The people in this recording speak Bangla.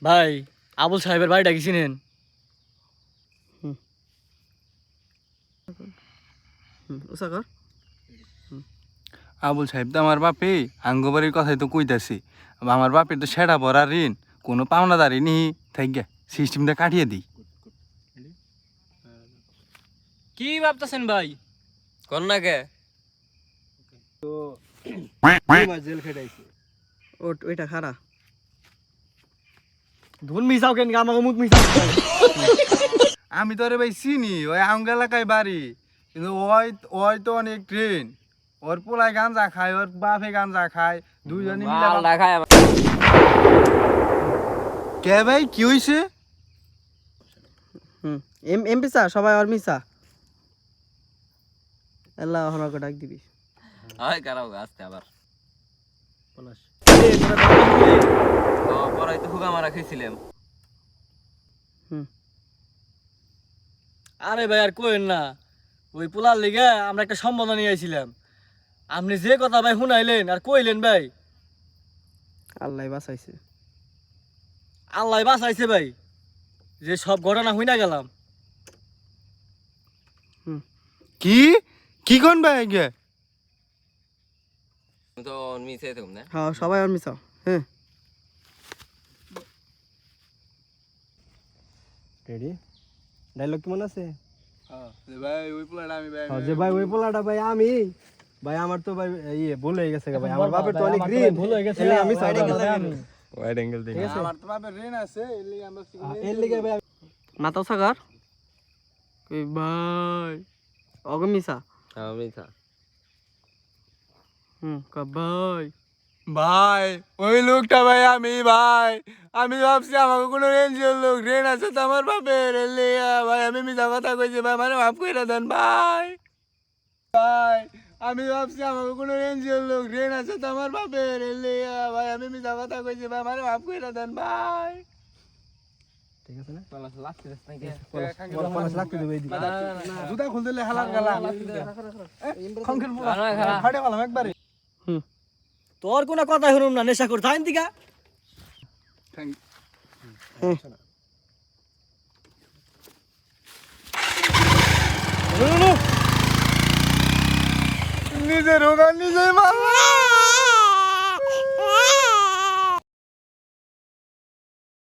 ভাই আবুল সাহেবের বাড়িটা কি চিনেন? আবুল সাহেব তো আমার বাপে আঙ্গবাড়ির কথাই তো কইতাছি। আমার বাপের তো সেটা ভরা ঋণ, কোনো পাওনাদারি নি থাইগা সিস্টেমটা কাটিয়ে দিই। কি ভাবতেছেন ভাই? কোন না কে জেল খেটাইছে। ওইটা খারা ধুন মিশাও কেন আমাকে মুখ মিশাও? আমি তো রে ভাই চিনি, ওই আঙ্গ এলাকায় বাড়ি, কিন্তু ওই ওই তো অনেক ট্রেন। ওর পোলায় গাঞ্জা খায়, ওর বাপে গাঞ্জা খায়, দুইজনে মিলে। দেখায় কে ভাই কি হইছে? এমপি স্যার সবাই আর মিসা আল্লাহ হনকে ডাক দিবি। হয় কারাও আসতে আবার পরে তো হুগা মারা খেয়েছিলাম। আরে ভাই আর কোয়েন না, ওই পোলার লিগে আমরা একটা সম্বোধন নিয়ে আইছিলাম। আপনি যে কথা ভাই শুনাইলেন আর কইলেন ভাই, আল্লাহ বাঁচাইছে। আল্লাহ বাঁচাইছে ভাই, যে সব ঘটনা হইনা গেলাম। কি কি কোন ভাই গে? তো মিশে থাকুম না। হ্যাঁ সবাই আর মিসা। হ্যাঁ রেডি ডায়লগ কি মনে আছে? ভাই ওই পোলাটা আমি ভাই। যে ভাই ওই পোলাটা ভাই আমি ভাই আমার তো ভাই ইয়ে ভুল হয়ে গেছে ভাই, আমার বাপের তো অনেক ঋণ ভুল হয়ে গেছে, আমি ওয়াইড অ্যাঙ্গেল দেখি। ঠিক আছে? আমার তো বাপের ঋণ আছে, এর লিগে আমরা এর লিগে ভাই মাথা সাগার কই ভাই অগ মিসা। আমি থা ভাই ভাই ওই লোকটা ভাই আমি ভাই, আমি ভাবছি আমাকে কোনো রেঞ্জের লোক ঋণ আছে তো আমার বাপের, এর লিগে ভাই আমি মিথ্যা কথা কইছি ভাই, মানে মাফ করে দেন ভাই। ভাই আমি ভাবছি আমাকে কোনো রেঞ্জের লোক ঋণ আছে তো আমার বাপের, এর লিগে ভাই আমি মিথ্যা কথা কইছি ভাই, মানে মাফ করে দেন ভাই। ঠিক আছে না? লাগতে নাকি পলাশ লাগতে দেবে এইদিকে। জুতা খুলতে হালার গালা খংখের পোলা ফাটে গেলাম একবারে। তোর কোনো কথা শুনুম না, নেশা করে থাইন দিকা। নিজের হোগা নিজেই মারলাম।